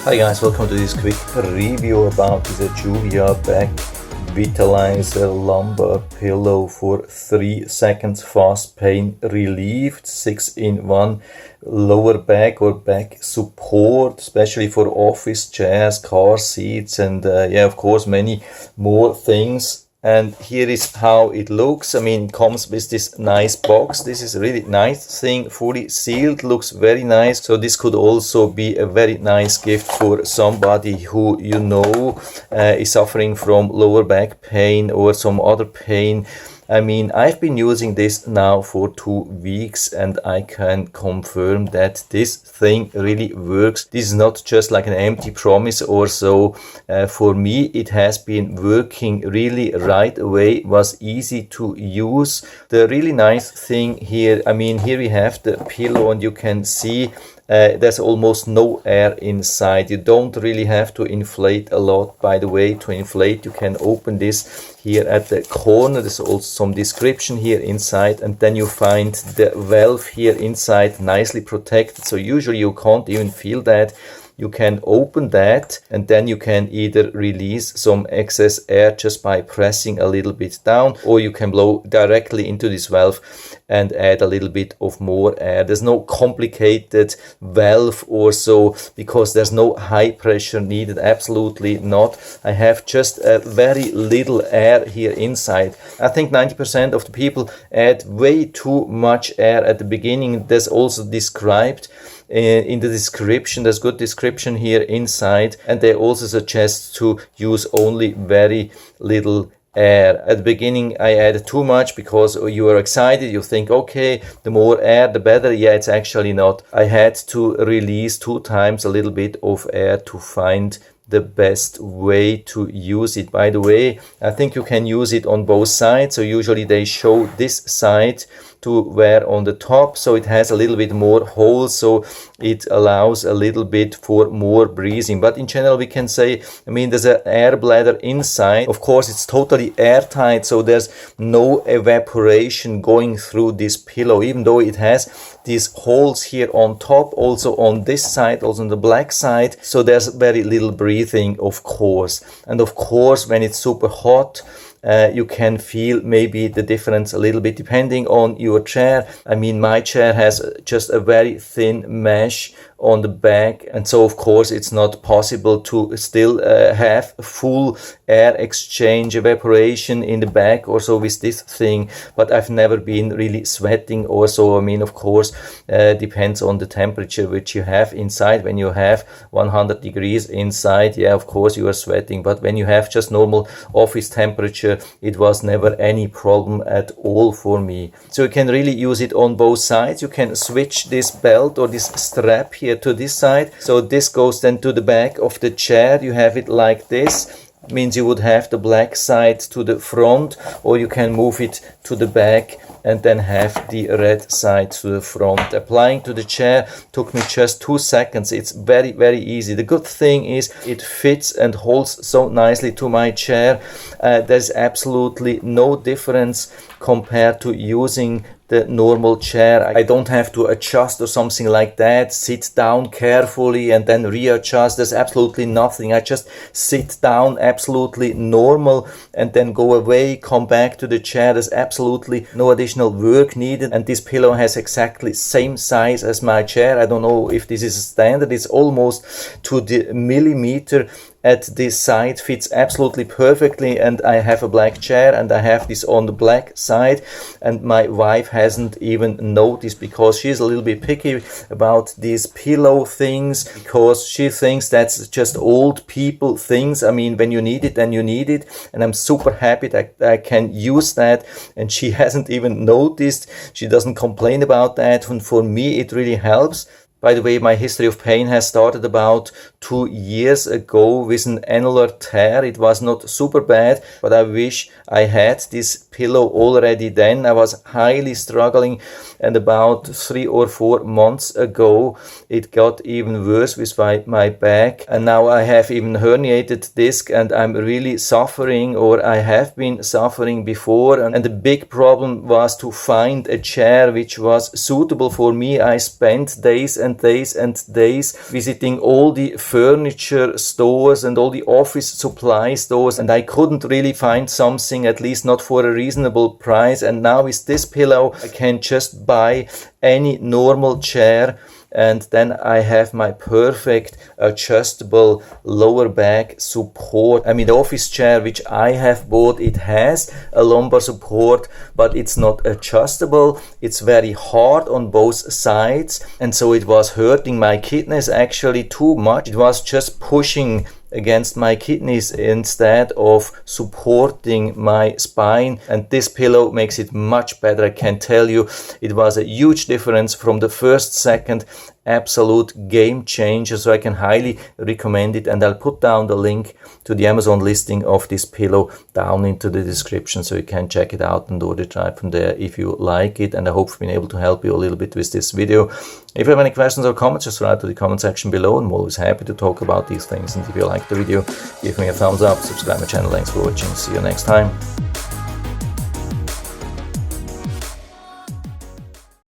Hi guys, welcome to this quick review about this Ajuvia back Vitalizer Lumbar pillow for 3 seconds fast pain relief, 6-in-1 lower back or back support, especially for office chairs, car seats, and of course many more things. And here is how it looks. I mean, it comes with this nice box. This is a really nice thing, fully sealed, looks very nice. So this could also be a very nice gift for somebody who you know is suffering from lower back pain or some other pain. I mean, I've been using this now for 2 weeks and I can confirm that this thing really works. This is not just like an empty promise or so. For me, it has been working really right away, was easy to use. The really nice thing here, I mean, here we have the pillow and you can see there's almost no air inside. You don't really have to inflate a lot. By the way, to inflate, you can open this here at the corner. There's also some description here inside, and then you find the valve here inside nicely protected, so usually you can't even feel that. You can open that and then you can either release some excess air just by pressing a little bit down, or you can blow directly into this valve and add a little bit of more air. There's no complicated valve or so, because there's no high pressure needed, absolutely not. I have just a very little air here inside. I think 90% of the people add way too much air at the beginning. There's also described in the description, there's good description here inside, and they also suggest to use only very little air. At the beginning I added too much because you are excited, you think okay, the more air the better. Yeah, it's actually not. I had to release 2 times a little bit of air to find the best way to use it. By the way, I think you can use it on both sides, so usually they show this side to wear on the top, so it has a little bit more holes, so it allows a little bit for more breathing. But in general we can say, I mean, there's an air bladder inside. Of course it's totally airtight, so there's no evaporation going through this pillow, even though it has these holes here on top, also on this side, also on the black side, so there's very little breathing, of course. And of course when it's super hot, you can feel maybe the difference a little bit depending on your chair. I mean, my chair has just a very thin mesh on the back, and so of course it's not possible to still have full air exchange, evaporation in the back or so with this thing. But I've never been really sweating or so. I mean, of course depends on the temperature which you have inside. When you have 100 degrees inside, yeah, of course you are sweating, but when you have just normal office temperature, it was never any problem at all for me. So you can really use it on both sides. You can switch this belt or this strap here to this side, so this goes then to the back of the chair. You have it like this, means you would have the black side to the front, or you can move it to the back and then have the red side to the front. Applying to the chair took me just 2 seconds. It's very, very easy. The good thing is it fits and holds so nicely to my chair. There's absolutely no difference compared to using the normal chair. I don't have to adjust or something like that, sit down carefully and then readjust. There's absolutely nothing. I just sit down absolutely normal and then go away, come back to the chair. There's absolutely no additional work needed, and this pillow has exactly same size as my chair. I don't know if this is a standard. It's almost to the millimeter at this side, fits absolutely perfectly. And I have a black chair and I have this on the black side, and my wife hasn't even noticed because she's a little bit picky about these pillow things, because she thinks that's just old people things. I mean, when you need it, then you need it, and I'm super happy that I can use that, and she hasn't even noticed. She doesn't complain about that, and for me it really helps. By the way, my history of pain has started about 2 years ago with an annular tear. It was not super bad, but I wish I had this pillow already then. I was highly struggling, and about 3 or 4 months ago it got even worse with my back, and now I have even herniated disc and I'm really suffering, or I have been suffering before. And the big problem was to find a chair which was suitable for me. I spent days and and days visiting all the furniture stores and all the office supply stores, and I couldn't really find something, at least not for a reasonable price. And now with this pillow I can just buy any normal chair, and then I have my perfect adjustable lower back support. I mean, the office chair which I have bought, it has a lumbar support, but it's not adjustable. It's very hard on both sides, and so it was hurting my kidneys actually too much. It was just pushing against my kidneys instead of supporting my spine, and this pillow makes it much better. I can tell you it was a huge difference from the first second. Absolute game changer, so I can highly recommend it, and I'll put down the link to the Amazon listing of this pillow down into the description, so you can check it out and order it right from there if you like it. And I hope I've been able to help you a little bit with this video. If you have any questions or comments, just write to the comment section below. I'm always happy to talk about these things, and if you like the video, give me a thumbs up, subscribe my channel. Thanks for watching, see you next time.